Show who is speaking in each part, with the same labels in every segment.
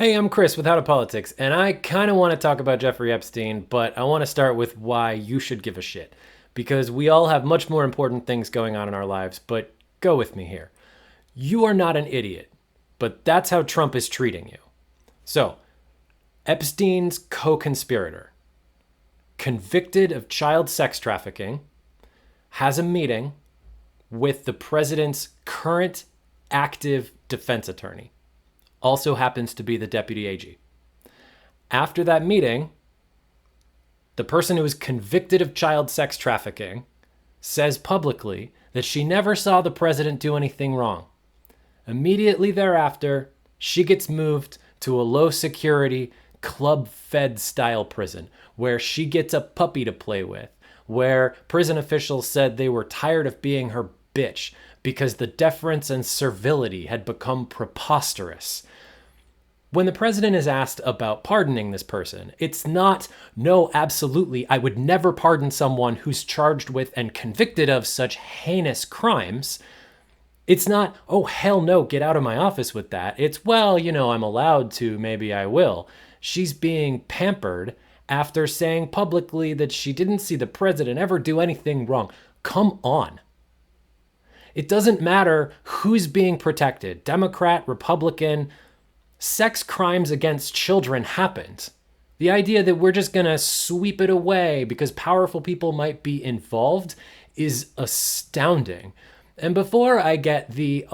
Speaker 1: Hey, I'm Chris with How to Politics, and I kind of want to talk about Jeffrey Epstein, but I want to start with why you should give a shit. Because we all have much more important things going on in our lives, but go with me here. You are not an idiot, but that's how Trump is treating you. So, Epstein's co conspirator, convicted of child sex trafficking, has a meeting with the president's current active defense attorney, also happens to be the deputy AG. After that meeting, the person who was convicted of child sex trafficking says publicly that she never saw the president do anything wrong. Immediately thereafter, she gets moved to a low security club fed style prison where she gets a puppy to play with, where prison officials said they were tired of being her bitch because the deference and servility had become preposterous. When the president is asked about pardoning this person, it's not, no, absolutely, I would never pardon someone who's charged with and convicted of such heinous crimes. It's not, oh, hell no, get out of my office with that. It's, well, I'm allowed to, maybe I will. She's being pampered after saying publicly that she didn't see the president ever do anything wrong. Come on. It doesn't matter who's being protected, Democrat, Republican. Sex crimes against children happened. The idea that we're just going to sweep it away because powerful people might be involved is astounding. And before I get the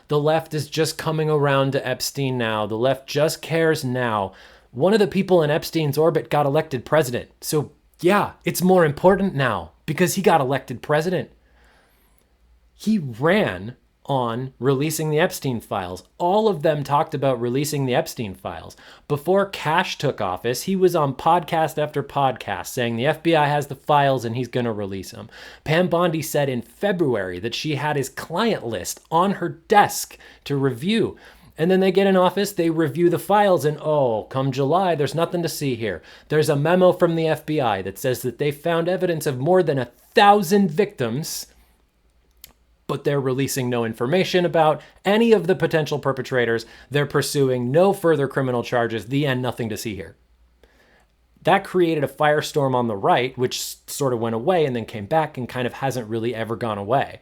Speaker 1: left is just coming around to Epstein now, the left just cares now, one of the people in Epstein's orbit got elected president. So yeah, it's more important now because he got elected president. He ran on releasing the Epstein files. All of them talked about releasing the Epstein files. Before Cash took office, he was on podcast after podcast saying the FBI has the files and he's going to release them. Pam Bondi said in February that she had his client list on her desk to review. And then they get in office, they review the files, and come July, there's nothing to see here. There's a memo from the FBI that says that they found evidence of more than 1,000 victims, but they're releasing no information about any of the potential perpetrators. They're pursuing no further criminal charges. The end, nothing to see here. That created a firestorm on the right, which sort of went away and then came back and kind of hasn't really ever gone away.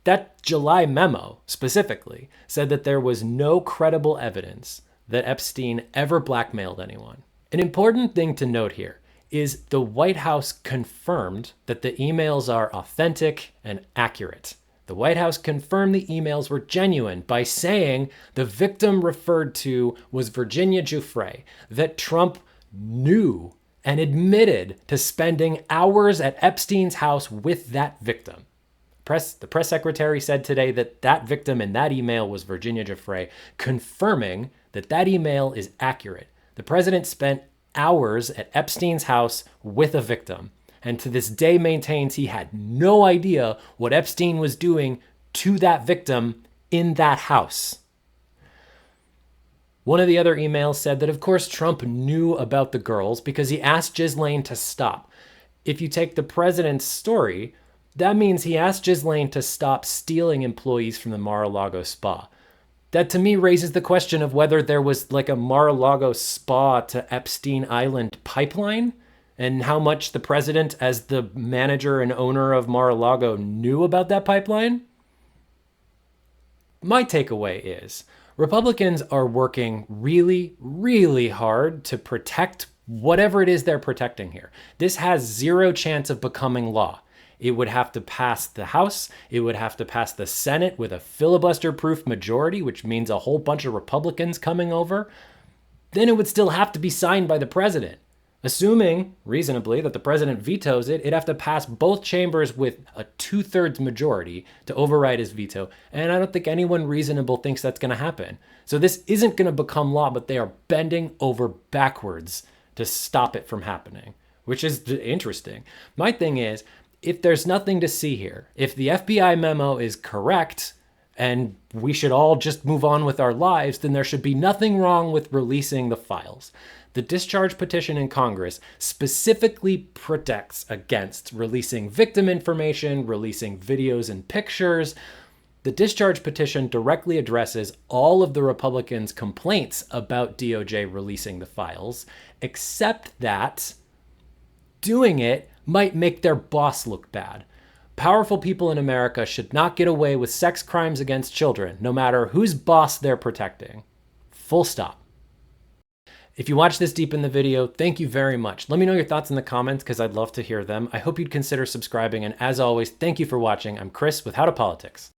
Speaker 1: That July memo specifically said that there was no credible evidence that Epstein ever blackmailed anyone. An important thing to note here is the White House confirmed that the emails are authentic and accurate. The White House confirmed the emails were genuine by saying the victim referred to was Virginia Giuffre, that Trump knew and admitted to spending hours at Epstein's house with that victim. The press secretary said today that that victim in that email was Virginia Giuffre, confirming that that email is accurate. The president spent hours at Epstein's house with a victim, and to this day maintains he had no idea what Epstein was doing to that victim in that house. One of the other emails said that, of course, Trump knew about the girls because he asked Ghislaine to stop. If you take the president's story, that means he asked Ghislaine to stop stealing employees from the Mar-a-Lago spa. That to me raises the question of whether there was like a Mar-a-Lago spa to Epstein Island pipeline, and how much the president, as the manager and owner of Mar-a-Lago, knew about that pipeline. My takeaway is Republicans are working really, really hard to protect whatever it is they're protecting here. This has zero chance of becoming law. It would have to pass the House. It would have to pass the Senate with a filibuster-proof majority, which means a whole bunch of Republicans coming over. Then it would still have to be signed by the president. Assuming, reasonably, that the president vetoes it, it'd have to pass both chambers with a 2/3 majority to override his veto. And I don't think anyone reasonable thinks that's going to happen. So this isn't going to become law, but they are bending over backwards to stop it from happening, which is interesting. My thing is, if there's nothing to see here, if the FBI memo is correct and we should all just move on with our lives, then there should be nothing wrong with releasing the files. The discharge petition in Congress specifically protects against releasing victim information, releasing videos and pictures. The discharge petition directly addresses all of the Republicans' complaints about DOJ releasing the files, except that doing it might make their boss look bad. Powerful people in America should not get away with sex crimes against children, no matter whose boss they're protecting. Full stop. If you watched this deep in the video, thank you very much. Let me know your thoughts in the comments because I'd love to hear them. I hope you'd consider subscribing, and as always, thank you for watching. I'm Chris with How to Politics.